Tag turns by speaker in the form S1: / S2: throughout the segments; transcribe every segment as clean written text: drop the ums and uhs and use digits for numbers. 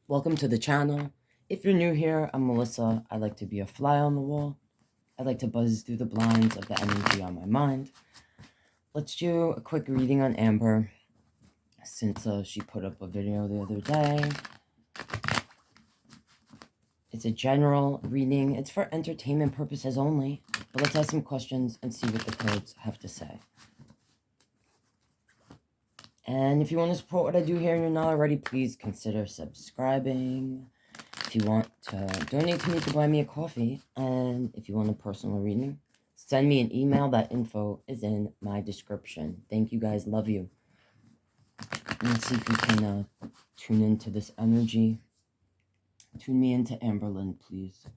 S1: Welcome to the channel. If you're new here, I'm Melissa. I like to be a fly on the wall. I like to buzz through the blinds of the energy on my mind. Let's do a quick reading on Amber, since she put up a video the other day. It's a general reading. It's for entertainment purposes only. But let's ask some questions and see what the cards have to say. And if you want to support what I do here and you're not already, please consider subscribing. If you want to donate to me, to buy me a coffee. And if you want a personal reading, send me an email. That info is in my description. Thank you guys. Love you. Let's see if we can tune into this energy. Tune me into Amberlynn, please.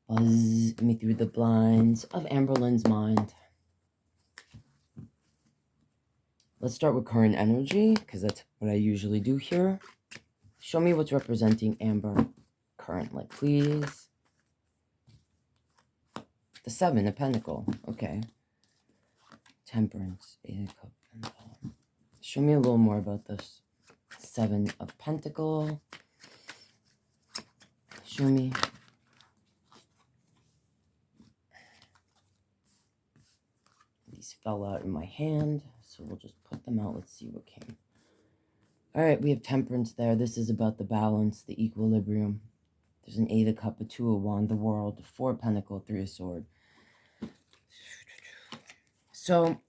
S1: Buzz me through the blinds of Amberlynn's mind. Let's start with current energy, because that's what I usually do here. Show me what's representing Amber currently, please. The Seven of Pentacles. Okay. Temperance. Eight of Cups. And show me a little more about this Seven of Pentacles. Show me. These fell out in my hand, so we'll just put them out. Let's see what came. All right, we have Temperance there. This is about the balance, the equilibrium. There's an Eight of Cups, a Two of Wands, the World, Four of Pentacles, Three of Swords. So,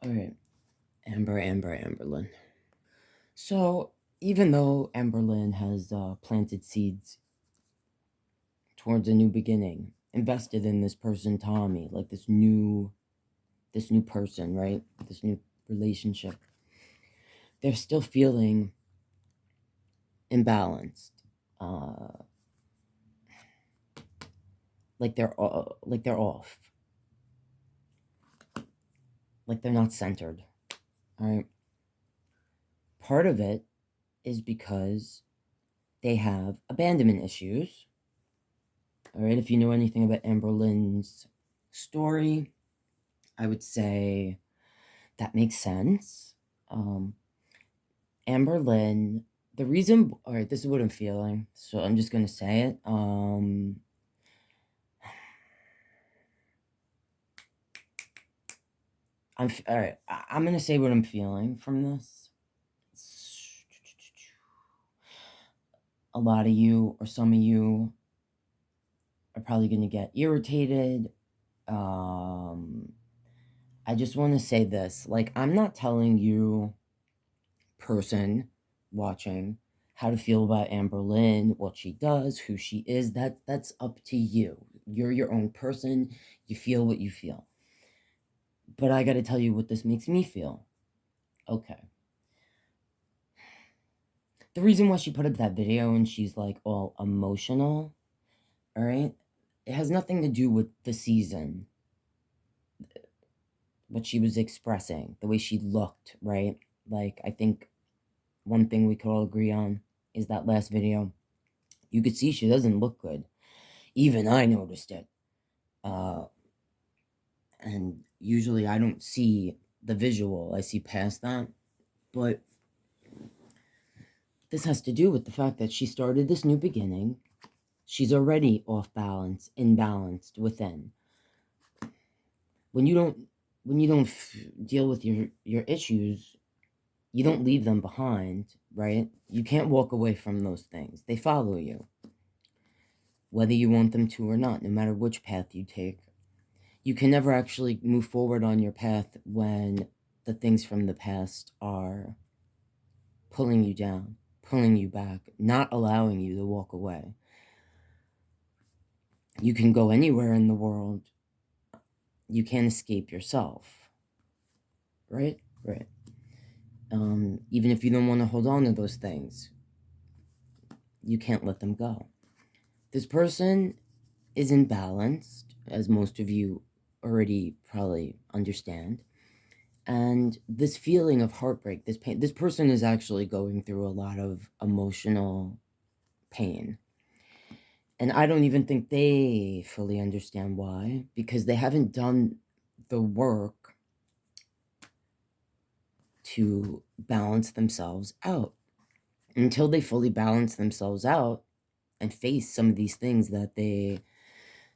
S1: all right, Amberlynn. So, even though Amberlynn has planted seeds towards a new beginning, invested in this person, Tommy, like this new person, right? This new relationship, they're still feeling imbalanced. Like they're off. Like they're not centered. All right. Part of it is because they have abandonment issues. All right. If you know anything about Amberlynn's story, I would say that makes sense. Amberlynn, the reason, all right, this is what I'm feeling, so I'm just going to say it. All right, I'm going to say what I'm feeling from this. A lot of you, or some of you, are probably going to get irritated. I just want to say this. Like, I'm not telling you, person watching, how to feel about Amberlynn, what she does, who she is. That's up to you. You're your own person. You feel what you feel. But I got to tell you what this makes me feel. Okay. The reason why she put up that video and she's like all emotional, all right, it has nothing to do with the season, what she was expressing, the way she looked, right? Like, I think one thing we could all agree on is that last video, you could see she doesn't look good. Even I noticed it. And usually I don't see the visual. I see past that. But this has to do with the fact that she started this new beginning. She's already off balance, imbalanced within. When you don't deal with your issues, you don't leave them behind, right? You can't walk away from those things. They follow you, whether you want them to or not, no matter which path you take. You can never actually move forward on your path when the things from the past are pulling you down, pulling you back, not allowing you to walk away. You can go anywhere in the world. You can't escape yourself. Right? Right. Even if you don't want to hold on to those things, you can't let them go. This person is imbalanced, as most of you already probably understand. And this feeling of heartbreak, this pain, this person is actually going through a lot of emotional pain. And I don't even think they fully understand why, because they haven't done the work to balance themselves out. until they fully balance themselves out and face some of these things that they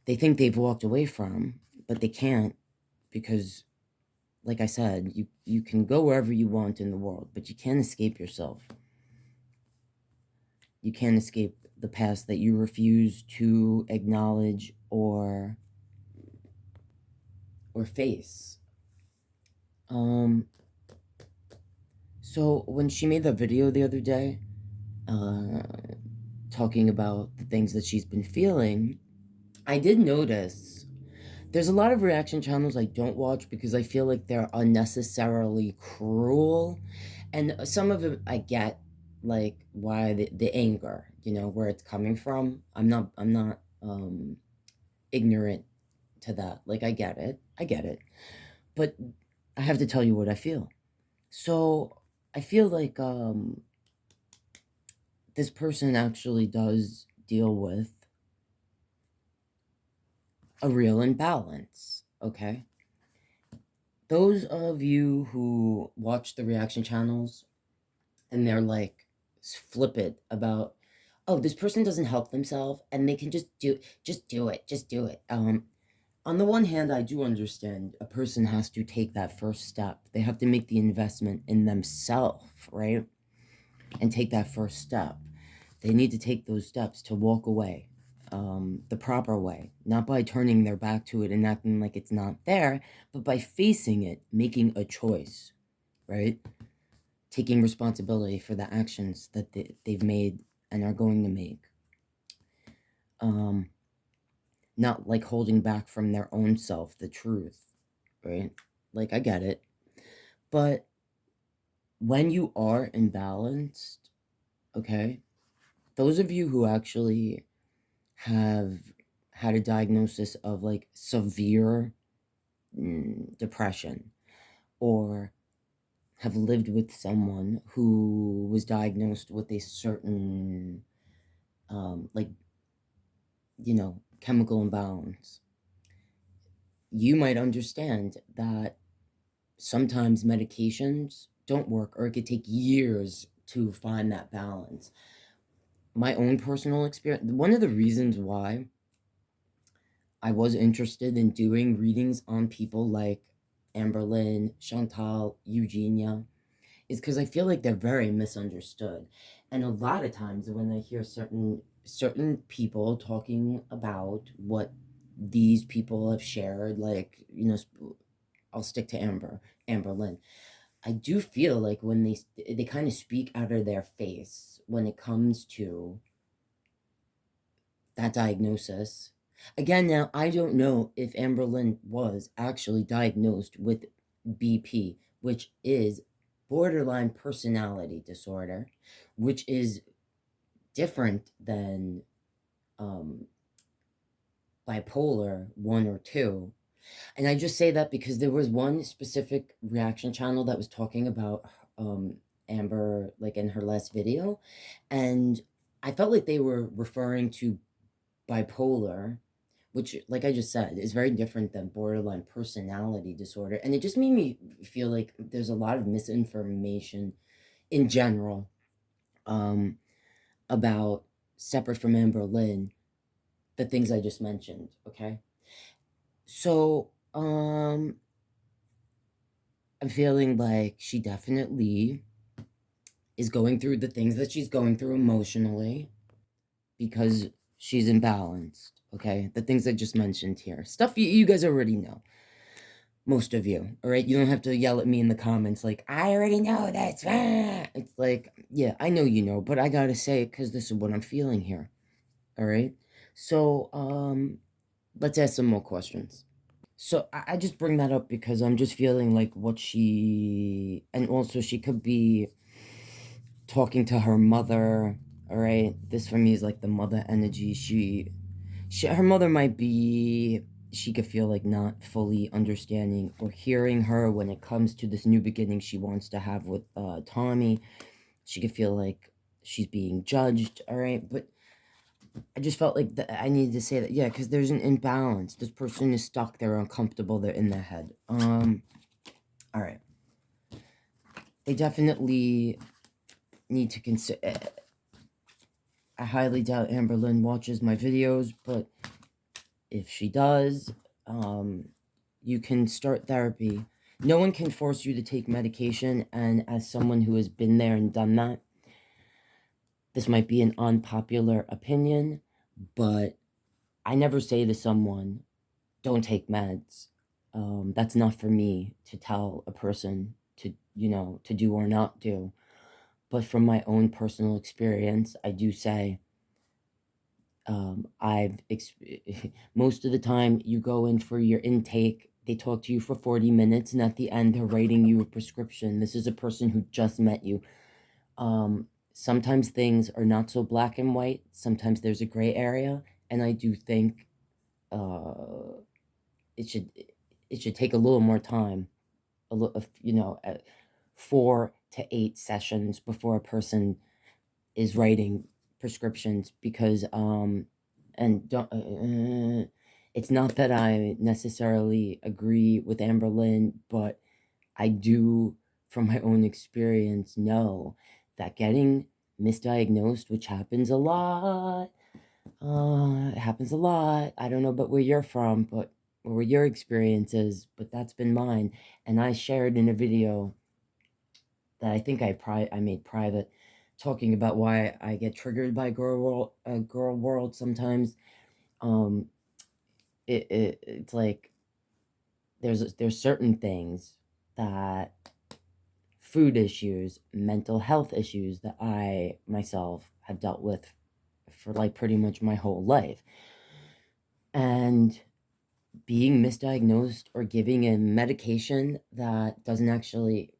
S1: think they've walked away from, but they can't, because, like I said, you can go wherever you want in the world, but you can't escape yourself. You can't escape the past that you refuse to acknowledge or face. So when she made that video the other day, talking about the things that she's been feeling, I did notice there's a lot of reaction channels I don't watch because I feel like they're unnecessarily cruel, and some of it I get, like, why the anger, where it's coming from. I'm not ignorant to that. Like, I get it, but I have to tell you what I feel. So I feel like this person actually does deal with a real imbalance, okay? Those of you who watch the reaction channels and they're like flippant about, oh, this person doesn't help themselves and they can just do it. On the one hand, I do understand a person has to take that first step. They have to make the investment in themselves, right? And take that first step. They need to take those steps to walk away the proper way, not by turning their back to it and acting like it's not there, but by facing it, making a choice, right? Taking responsibility for the actions that they've made and are going to make. Not like holding back from their own self, the truth, right? Like, I get it. But when you are imbalanced, okay, those of you who actually have had a diagnosis of like severe depression, or have lived with someone who was diagnosed with a certain chemical imbalance, you might understand that sometimes medications don't work, or it could take years to find that balance. My own personal experience, one of the reasons why I was interested in doing readings on people like Amberlynn, Chantal, Eugenia, is because I feel like they're very misunderstood. And a lot of times when I hear certain people talking about what these people have shared, like, I'll stick to Amberlynn. I do feel like when they kind of speak out of their face when it comes to that diagnosis. Again, now, I don't know if Amberlynn was actually diagnosed with BP, which is borderline personality disorder, which is different than bipolar 1 or 2. And I just say that because there was one specific reaction channel that was talking about Amber, like, in her last video, and I felt like they were referring to bipolar, which, like I just said, is very different than borderline personality disorder. And it just made me feel like there's a lot of misinformation in general about, separate from Amberlynn, the things I just mentioned, okay? So, I'm feeling like she definitely is going through the things that she's going through emotionally because she's imbalanced, okay? The things I just mentioned here. Stuff you guys already know. Most of you, all right? You don't have to yell at me in the comments like, I already know that's right. It's like, yeah, I know you know, but I gotta say it because this is what I'm feeling here, all right? So, let's ask some more questions. So I just bring that up because I'm just feeling like and also she could be talking to her mother, all right? This for me is like the mother energy. Her mother might be, she could feel like not fully understanding or hearing her when it comes to this new beginning she wants to have with Tommy. She could feel like she's being judged, all right? But I just felt like I needed to say that, yeah, because there's an imbalance. This person is stuck, they're uncomfortable, they're in their head. All right. They definitely need to consider. I highly doubt Amberlynn watches my videos, but if she does, you can start therapy. No one can force you to take medication, and as someone who has been there and done that, this might be an unpopular opinion, but I never say to someone, don't take meds. That's not for me to tell a person to, to do or not do. But from my own personal experience, I do say, most of the time you go in for your intake, they talk to you for 40 minutes, and at the end they're writing you a prescription. This is a person who just met you. Sometimes things are not so black and white. Sometimes there's a gray area, and I do think it should take a little more time, 4 to 8 sessions before a person is writing prescriptions, because and don't it's not that I necessarily agree with Amberlynn, but I do, from my own experience, know that getting misdiagnosed, which happens a lot, it happens a lot. I don't know about where you're from, but or where your experience is, but that's been mine. And I shared in a video that I think I made private, talking about why I get triggered by girl world sometimes. It's like there's certain things, that food issues, mental health issues, that I myself have dealt with for like pretty much my whole life. And being misdiagnosed or giving a medication that doesn't actually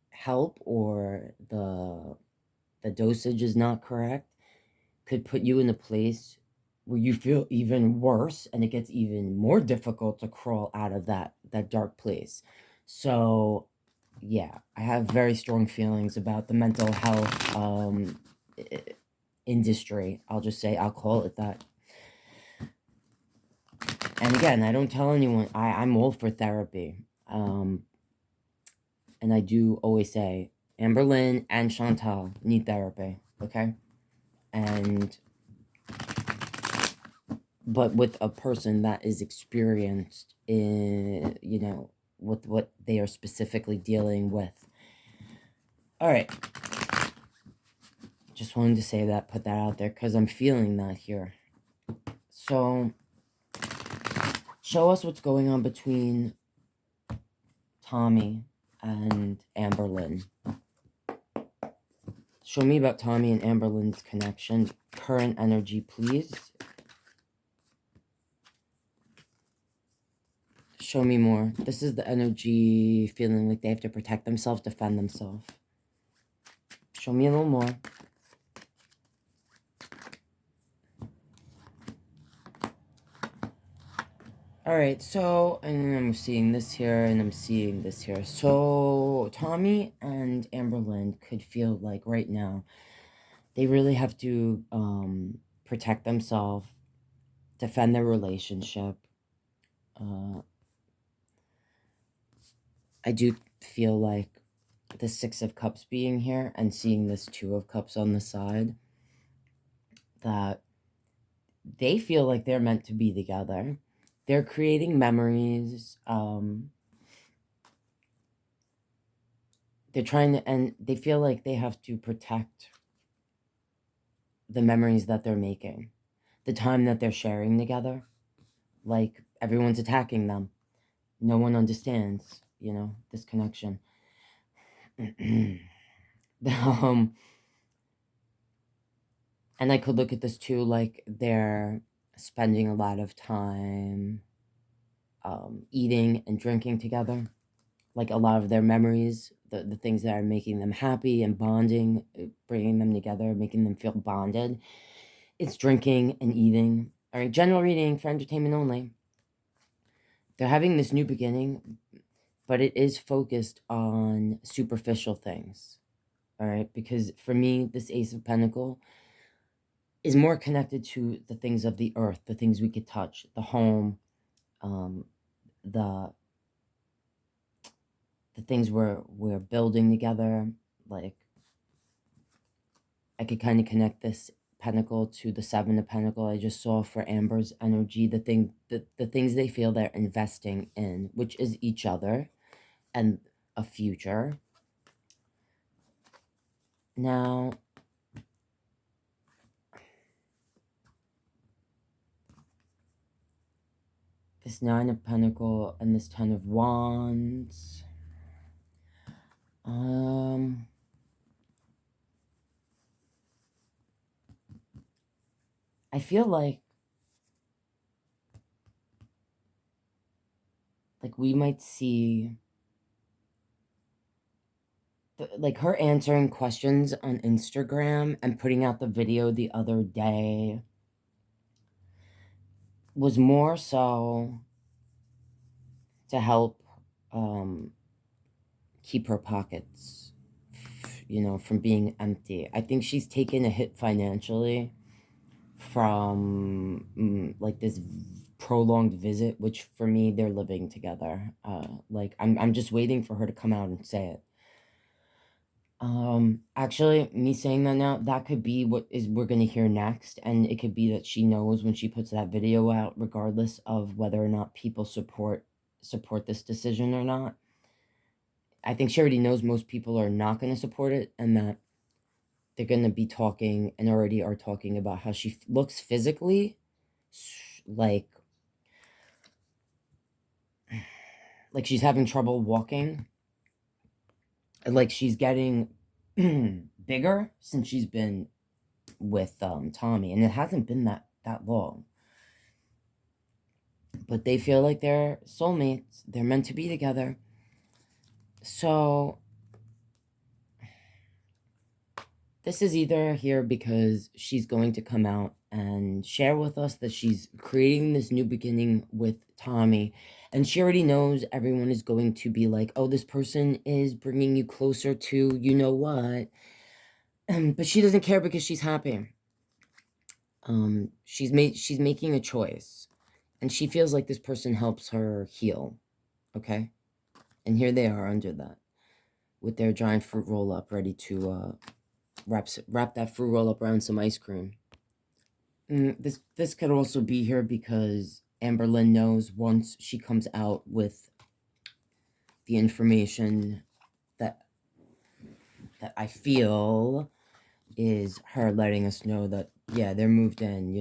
S1: help, or the dosage is not correct, could put you in a place where you feel even worse, and it gets even more difficult to crawl out of that dark place. So yeah, I have very strong feelings about the mental health industry. I'll call it that. And again, I don't tell anyone, I'm all for therapy. And I do always say, Amberlynn and Chantal need therapy, okay? But with a person that is experienced in, with what they are specifically dealing with. All right. Just wanted to say that, put that out there, because I'm feeling that here. So, show us what's going on between Tommy and Amberlynn. Show me about Tommy and Amberlynn's connection. Current energy, please. Show me more. This is the energy feeling like they have to protect themselves, defend themselves. Show me a little more. Alright, so, and I'm seeing this here, and I'm seeing this here. So, Tommy and Amberlynn could feel like right now, they really have to protect themselves, defend their relationship. I do feel like the 6 of Cups being here, and seeing this 2 of Cups on the side, that they feel like they're meant to be together. They're creating memories. They're trying to, and they feel like they have to protect the memories that they're making, the time that they're sharing together. Like, everyone's attacking them. No one understands, this connection. And I could look at this too, like they're spending a lot of time eating and drinking together. Like, a lot of their memories, the things that are making them happy and bonding, bringing them together, making them feel bonded, it's drinking and eating. All right, general reading for entertainment only. They're having this new beginning, but it is focused on superficial things. All right, because for me, this Ace of Pentacles is more connected to the things of the earth, the things we could touch, the home, the things we're building together, like I could kind of connect this pentacle to the Seven of Pentacle I just saw for Amber's energy. The things they feel they're investing in, which is each other and a future. Now, this Nine of Pentacle and this Ten of Wands. I feel like we might see like her answering questions on Instagram and putting out the video the other day was more so to help keep her pockets, from being empty. I think she's taken a hit financially from like this prolonged visit, which for me, they're living together. Like I'm just waiting for her to come out and say it. Actually, me saying that now, that could be what we're gonna hear next, and it could be that she knows when she puts that video out, regardless of whether or not people support this decision or not. I think she already knows most people are not going to support it, and that they're going to be talking and already are talking about how she looks physically like she's having trouble walking, like she's getting bigger since she's been with Tommy, and it hasn't been that long. But they feel like they're soulmates. They're meant to be together. So this is either here because she's going to come out and share with us that she's creating this new beginning with Tommy, and she already knows everyone is going to be like, oh, this person is bringing you closer to you know what, but she doesn't care because she's happy. She's making a choice, and she feels like this person helps her heal. Okay, and here they are under that with their giant fruit roll up, ready to wrap that fruit roll up around some ice cream. This could also be here because Amberlynn knows once she comes out with the information that I feel is her letting us know that, yeah, they're moved in,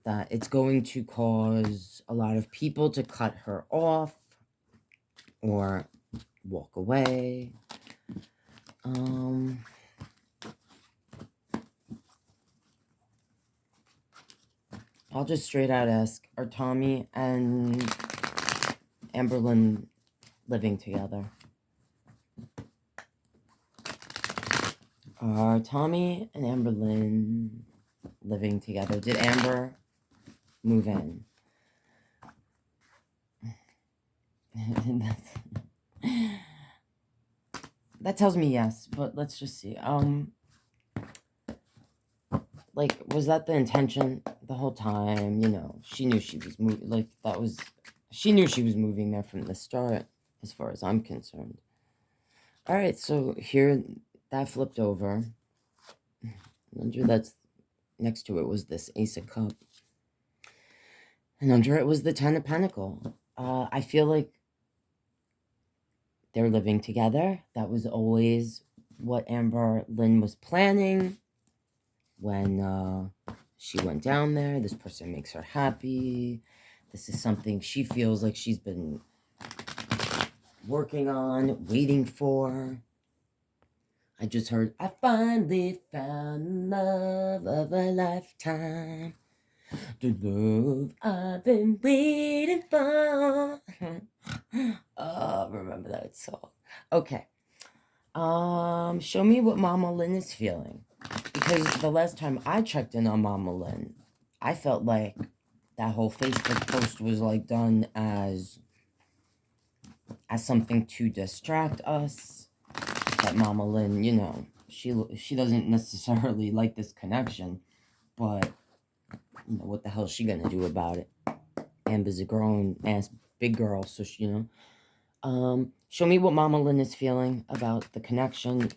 S1: that it's going to cause a lot of people to cut her off or walk away. I'll just straight out ask, are Tommy and Amberlynn living together? Are Tommy and Amberlynn living together? Did Amber move in? That tells me yes, but let's just see. Like, was that the intention the whole time? She knew she was moving. She knew she was moving there from the start, as far as I'm concerned. All right, so here, that flipped over. Under that's next to it was this Ace of Cups. And under it was the Ten of Pentacles. I feel like they're living together. That was always what Amberlynn was planning when she went down there. This person makes her happy. This is something she feels like she's been working on, waiting for. I just heard, I finally found love of a lifetime. The love I've been waiting for. Oh, remember that song. Okay. Show me what Mama Lynn is feeling. Because the last time I checked in on Mama Lynn, I felt like that whole Facebook post was like done as something to distract us. That Mama Lynn, she doesn't necessarily like this connection, but what the hell is she gonna do about it? Amber's a grown ass big girl, so she, show me what Mama Lynn is feeling about the connection.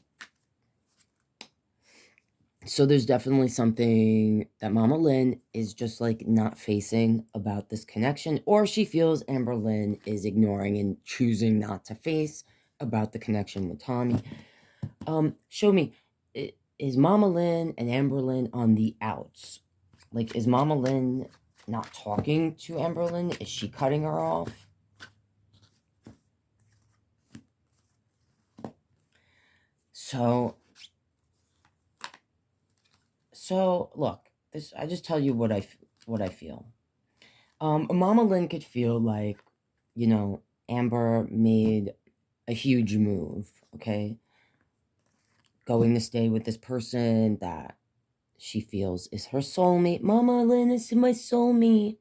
S1: So there's definitely something that Mama Lynn is just like not facing about this connection, or she feels Amberlynn is ignoring and choosing not to face about the connection with Tommy. Show me, is Mama Lynn and Amberlynn on the outs? Like, is Mama Lynn not talking to Amberlynn? Is she cutting her off? So look, this, I just tell you what I feel. Mama Lynn could feel like, you know, Amber made a huge move, okay? Going to stay with this person that she feels is her soulmate. Mama Lynn, this is my soulmate.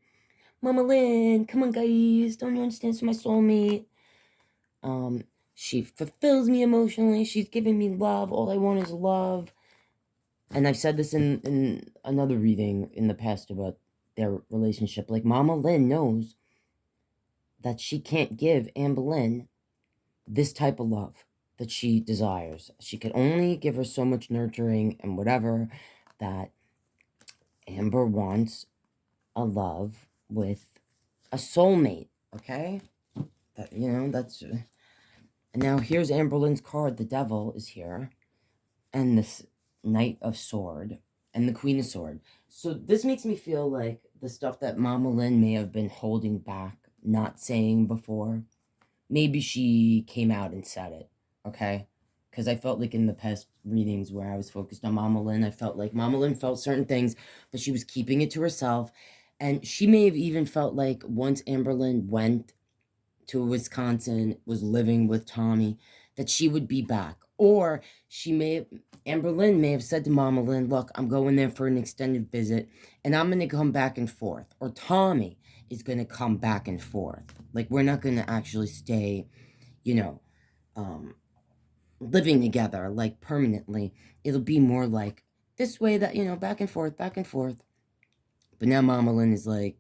S1: Mama Lynn, come on, guys. Don't you understand? It's my soulmate. She fulfills me emotionally. She's giving me love. All I want is love. And I've said this in another reading in the past about their relationship. Like, Mama Lynn knows that she can't give Amberlynn this type of love that she desires. She could only give her so much nurturing and whatever, that Amber wants a love with a soulmate, okay? That, you know, that's... And now here's Amberlynn's card. The Devil is here. And this Knight of Sword. And the Queen of Sword. So this makes me feel like the stuff that Mama Lynn may have been holding back, not saying before, maybe she came out and said it, okay? Because I felt like in the past readings where I was focused on Mama Lynn, I felt like Mama Lynn felt certain things, but she was keeping it to herself. And she may have even felt like once Amberlynn went to Wisconsin, was living with Tommy, that she would be back. Or Amberlynn may have said to Mama Lynn, look, I'm going there for an extended visit, and I'm going to come back and forth. Or Tommy is going to come back and forth. Like, we're not going to actually stay, you know, living together, like, permanently. It'll be more like this way, that, you know, back and forth, back and forth. But now Mama Lynn is like,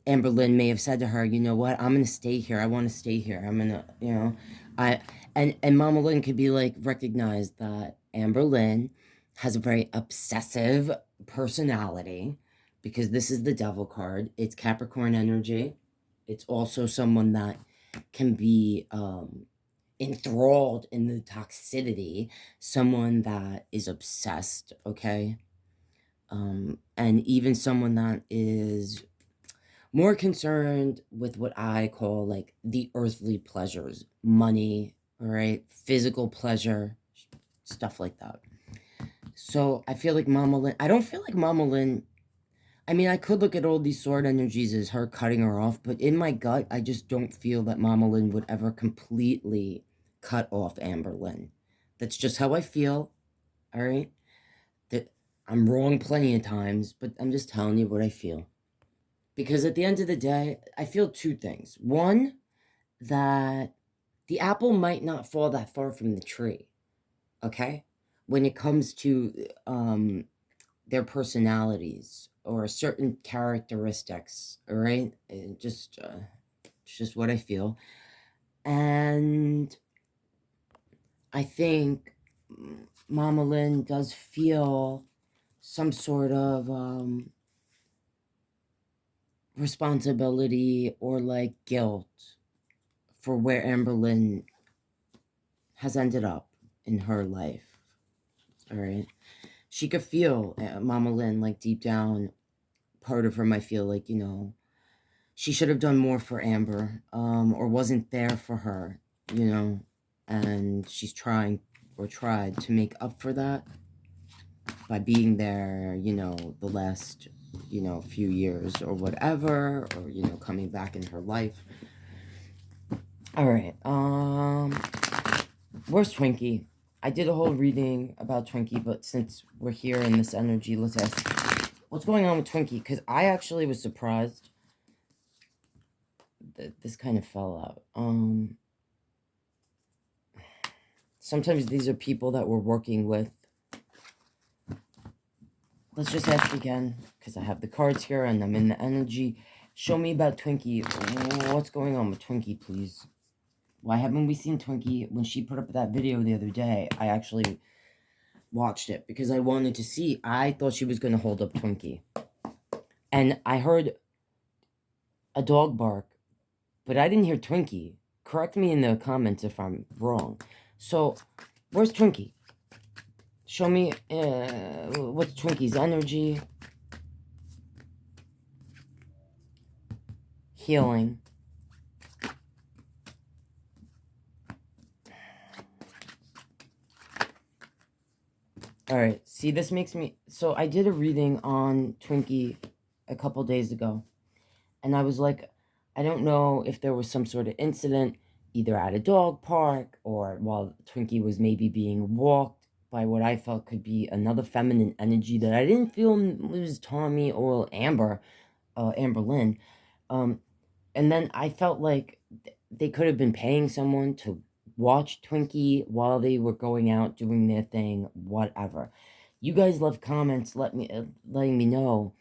S1: Amberlynn may have said to her, you know what, I'm going to stay here. I want to stay here. I'm going to, you know, and Mama Lynn could be like, recognize that Amberlynn has a very obsessive personality, because this is the Devil card. It's Capricorn energy. It's also someone that can be enthralled in the toxicity, someone that is obsessed, okay? And even someone that is more concerned with what I call like the earthly pleasures, money, all right, physical pleasure, stuff like that. So I feel like Mama Lynn, I don't feel like Mama Lynn, I mean, I could look at all these sword energies as her cutting her off, but in my gut, I just don't feel that Mama Lynn would ever completely cut off Amberlynn. That's just how I feel, all right? That I'm wrong plenty of times, but I'm just telling you what I feel. Because at the end of the day, I feel two things. One, that the apple might not fall that far from the tree, okay? When it comes to their personalities or certain characteristics, all right? It's just what I feel. And I think Mama Lynn does feel some sort of responsibility or like guilt for where Amberlynn has ended up in her life, all right? She could feel, Mama Lynn, like deep down, part of her might feel like, you know, she should have done more for Amber, or wasn't there for her, you know, and she's trying, or tried to make up for that by being there, you know, the last, you know, few years or whatever, or, you know, coming back in her life. All right, where's Twinkie? I did a whole reading about Twinkie, but since we're here in this energy, let's ask, what's going on with Twinkie? Because I actually was surprised that this kind of fell out. Sometimes these are people that we're working with. Let's just ask again, because I have the cards here and I'm in the energy. Show me about Twinkie. What's going on with Twinkie, please? Why haven't we seen Twinkie? When she put up that video the other day, I actually watched it because I wanted to see. I thought she was going to hold up Twinkie. And I heard a dog bark, but I didn't hear Twinkie. Correct me in the comments if I'm wrong. So, where's Twinkie? Show me what's Twinkie's energy. Healing. Alright, see, this makes me... So, I did a reading on Twinkie a couple days ago. And I was like, I don't know if there was some sort of incident, either at a dog park or while Twinkie was maybe being walked by what I felt could be another feminine energy that I didn't feel was Tommy or Amberlynn. And then I felt like they could have been paying someone to watch Twinkie while they were going out doing their thing, whatever. You guys left comments letting me know,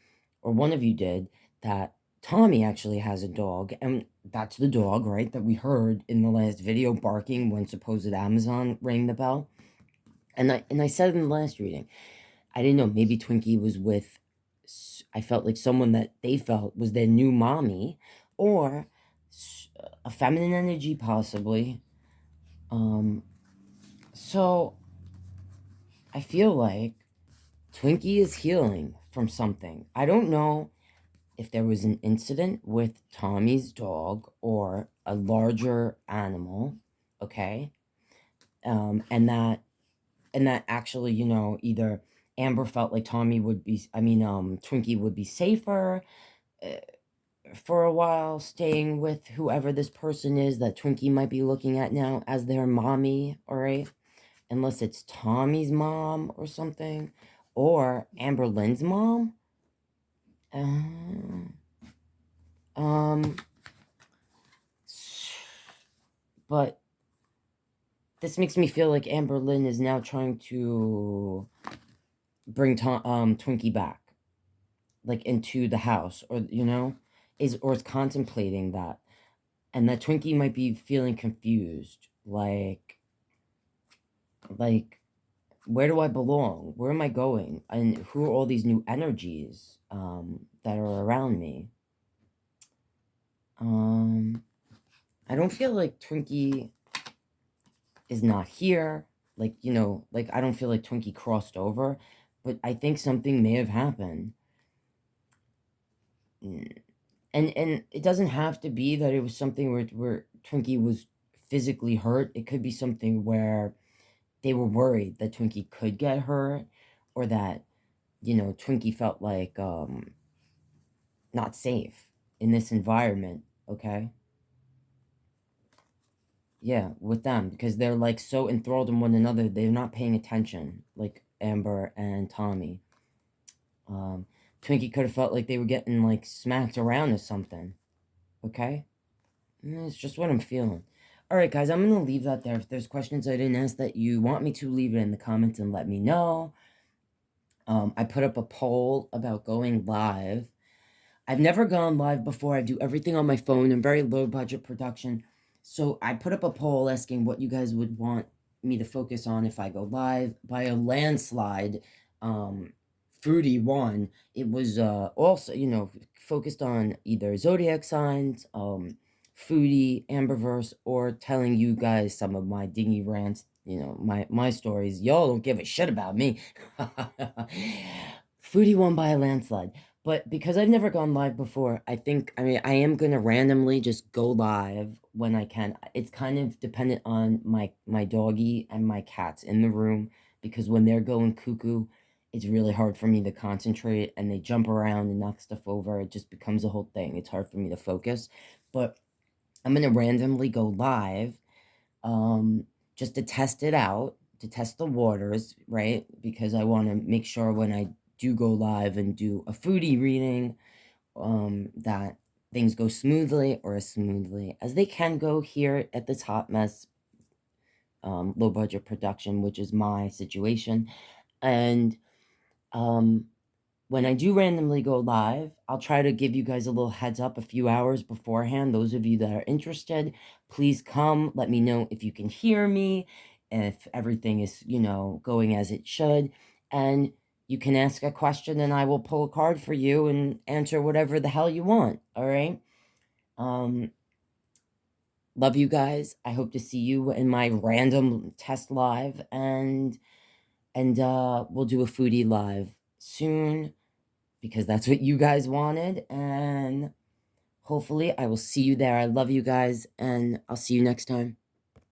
S1: or one of you did, that Tommy actually has a dog, and that's the dog, right, that we heard in the last video barking when supposed Amazon rang the bell. And I said in the last reading, I didn't know, maybe Twinkie was with, I felt like someone that they felt was their new mommy, or a feminine energy possibly. So I feel like Twinkie is healing from something. I don't know if there was an incident with Tommy's dog or a larger animal, okay? And that actually, you know, either Amber felt like Twinkie would be safer for a while staying with whoever this person is that Twinkie might be looking at now as their mommy, all right? Unless it's Tommy's mom or something, or Amberlynn's mom. But this makes me feel like Amberlynn is now trying to bring Twinkie back, like into the house, or you know, is contemplating that, and that Twinkie might be feeling confused, like where do I belong? Where am I going? And who are all these new energies that are around me? I don't feel like Twinkie is not here. Like, you know, like I don't feel like Twinkie crossed over, but I think something may have happened. And it doesn't have to be that it was something where Twinkie was physically hurt. It could be something where they were worried that Twinkie could get hurt, or that, you know, Twinkie felt like not safe in this environment, okay? Yeah, with them, because they're like so enthralled in one another, they're not paying attention, like Amber and Tommy. Twinkie could have felt like they were getting like smacked around or something, okay? It's just what I'm feeling. All right, guys, I'm going to leave that there. If there's questions I didn't ask that you want me to, leave it in the comments and let me know. I put up a poll about going live. I've never gone live before. I do everything on my phone and very low budget production. So I put up a poll asking what you guys would want me to focus on if I go live. By a landslide, Fruity won. It was also, you know, focused on either zodiac signs, Foodie, Amberverse, or telling you guys some of my dingy rants, you know, my stories. Y'all don't give a shit about me. Foodie won by a landslide. But because I've never gone live before, I am going to randomly just go live when I can. It's kind of dependent on my doggy and my cats in the room, because when they're going cuckoo, it's really hard for me to concentrate, and they jump around and knock stuff over. It just becomes a whole thing. It's hard for me to focus. But I'm going to randomly go live just to test it out, to test the waters, right? Because I want to make sure when I do go live and do a foodie reading, that things go smoothly, or as smoothly as they can go here at this hot mess low budget production, which is my situation. And when I do randomly go live, I'll try to give you guys a little heads up a few hours beforehand. Those of you that are interested, please come. Let me know if you can hear me. if everything is, going as it should. And you can ask a question and I will pull a card for you and answer whatever the hell you want. All right. Love you guys. I hope to see you in my random test live, and we'll do a foodie live soon because that's what you guys wanted, and hopefully I will see you there. I love you guys, and I'll see you next time.